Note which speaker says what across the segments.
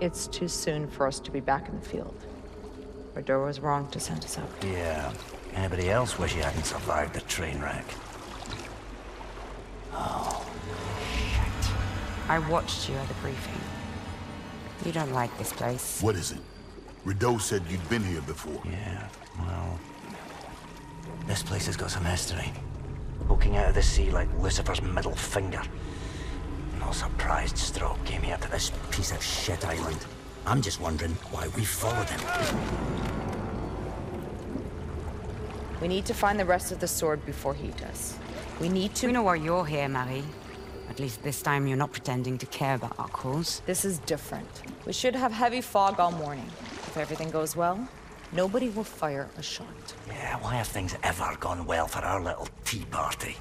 Speaker 1: It's too soon for us to be back in the field. Rideau was wrong to send us out.
Speaker 2: Yeah. Anybody else wish he hadn't survived the train wreck? Oh, shit.
Speaker 3: I watched you at the briefing. You don't like this place.
Speaker 4: What is it? Rideau said you'd been here before.
Speaker 2: Yeah, well... this place has got some history. Poking out of the sea like Lucifer's middle finger. No surprised Stroke came here to this piece of shit island. I'm just wondering why we followed him.
Speaker 1: We need to find the rest of the sword before he does. We need to...
Speaker 3: We know why you're here, Marie. At least this time you're not pretending to care about our cause.
Speaker 1: This is different. We should have heavy fog all morning. If everything goes well, nobody will fire a shot.
Speaker 2: Yeah, why have things ever gone well for our little tea party?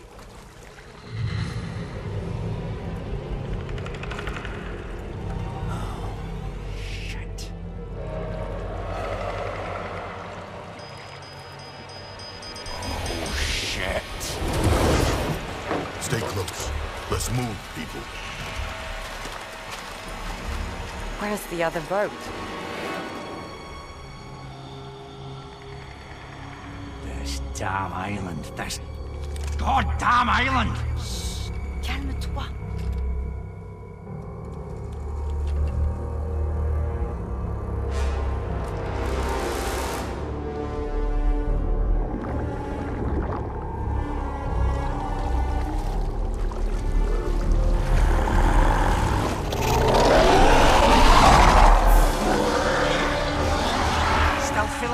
Speaker 2: Oh, shit. Oh, shit.
Speaker 4: Stay close. Let's move, people.
Speaker 3: Where's the other boat?
Speaker 2: This damn island. This goddamn island!
Speaker 3: Calme-toi.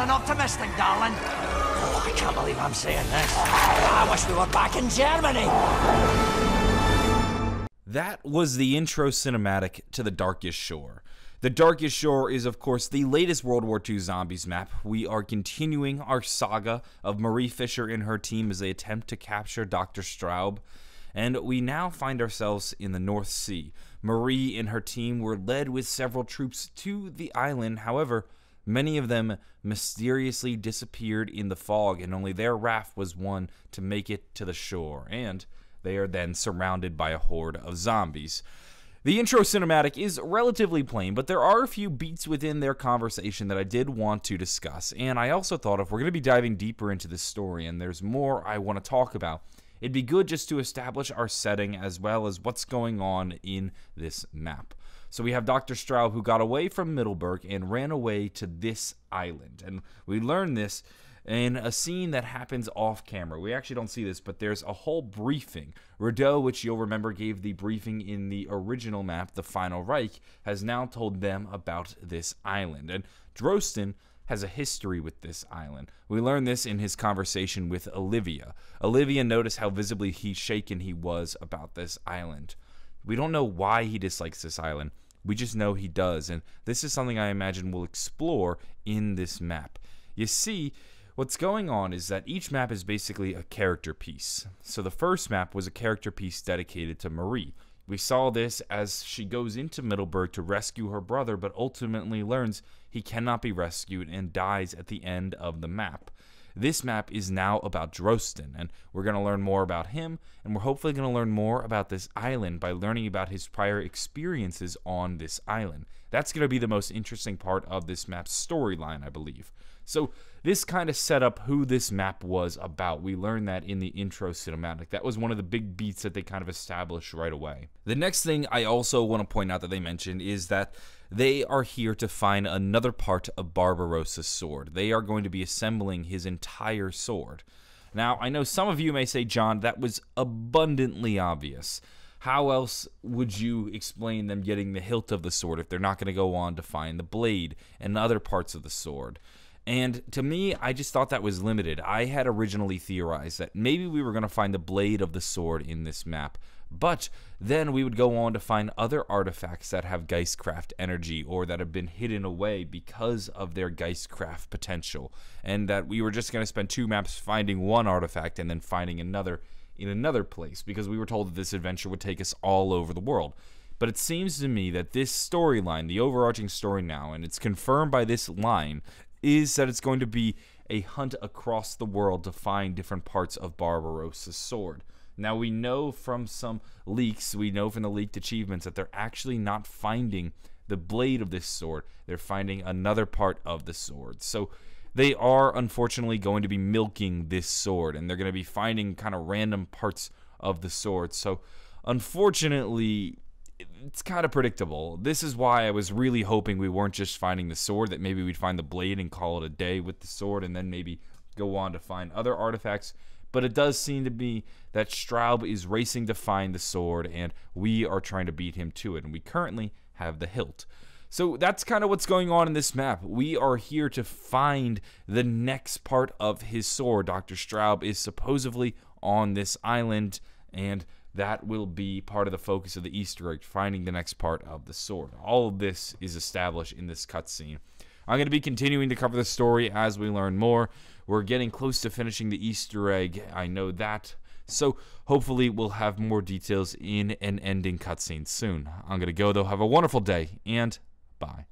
Speaker 2: Optimistic, darling. Oh, I can't believe I'm saying this. I wish we were back in Germany.
Speaker 5: That was the intro cinematic to The Darkest Shore. The Darkest Shore is, of course, the latest World War II Zombies map. We are continuing our saga of Marie Fisher and her team as they attempt to capture Dr. Straub. And we now find ourselves in the North Sea. Marie and her team were led with several troops to the island. However, many of them mysteriously disappeared in the fog, and only their raft was one to make it to the shore, and they are then surrounded by a horde of zombies. The intro cinematic is relatively plain, but there are a few beats within their conversation that I did want to discuss, and I also thought if we're going to be diving deeper into this story, and there's more I want to talk about, it'd be good just to establish our setting as well as what's going on in this map. So we have Dr. Straub, who got away from Middleburg and ran away to this island. And we learn this in a scene that happens off camera. We actually don't see this, but there's a whole briefing. Rideau, which you'll remember gave the briefing in the original map, The Final Reich, has now told them about this island. And Drosten has a history with this island. We learn this in his conversation with Olivia. Olivia noticed how visibly shaken he was about this island. We don't know why he dislikes this island. We just know he does, and this is something I imagine we'll explore in this map. You see, what's going on is that each map is basically a character piece. So the first map was a character piece dedicated to Marie. We saw this as she goes into Middleburg to rescue her brother, but ultimately learns he cannot be rescued and dies at the end of the map. This map is now about Drosten, and we're going to learn more about him, and we're hopefully going to learn more about this island by learning about his prior experiences on this island. That's going to be the most interesting part of this map's storyline, I believe. So this kind of set up who this map was about. We learned that in the intro cinematic. That was one of the big beats that they kind of established right away. The next thing I also want to point out that they mentioned is that they are here to find another part of Barbarossa's sword. They are going to be assembling his entire sword. Now, I know some of you may say, John, that was abundantly obvious. How else would you explain them getting the hilt of the sword if they're not going to go on to find the blade and other parts of the sword? And to me, I just thought that was limited. I had originally theorized that maybe we were going to find the blade of the sword in this map, but then we would go on to find other artifacts that have Geistcraft energy or that have been hidden away because of their Geistcraft potential, and that we were just going to spend 2 maps finding one artifact and then finding another in another place, because we were told that this adventure would take us all over the world. But it seems to me that this storyline, the overarching story now, and it's confirmed by this line, is that it's going to be a hunt across the world to find different parts of Barbarossa's sword. Now, we know from some leaks, we know from the leaked achievements that they're actually not finding the blade of this sword, they're finding another part of the sword. So they are unfortunately going to be milking this sword, and they're going to be finding kind of random parts of the sword. So unfortunately, it's kind of predictable. This is why I was really hoping we weren't just finding the sword, that maybe we'd find the blade and call it a day with the sword, and then maybe go on to find other artifacts. But it does seem to be that Straub is racing to find the sword, and we are trying to beat him to it, and we currently have the hilt. So that's kind of what's going on in this map. We are here to find the next part of his sword. Dr. Straub is supposedly on this island, and that will be part of the focus of the Easter egg, finding the next part of the sword. All of this is established in this cutscene. I'm going to be continuing to cover the story as we learn more. We're getting close to finishing the Easter egg, I know that. So hopefully we'll have more details in an ending cutscene soon. I'm going to go though. Have a wonderful day, and bye.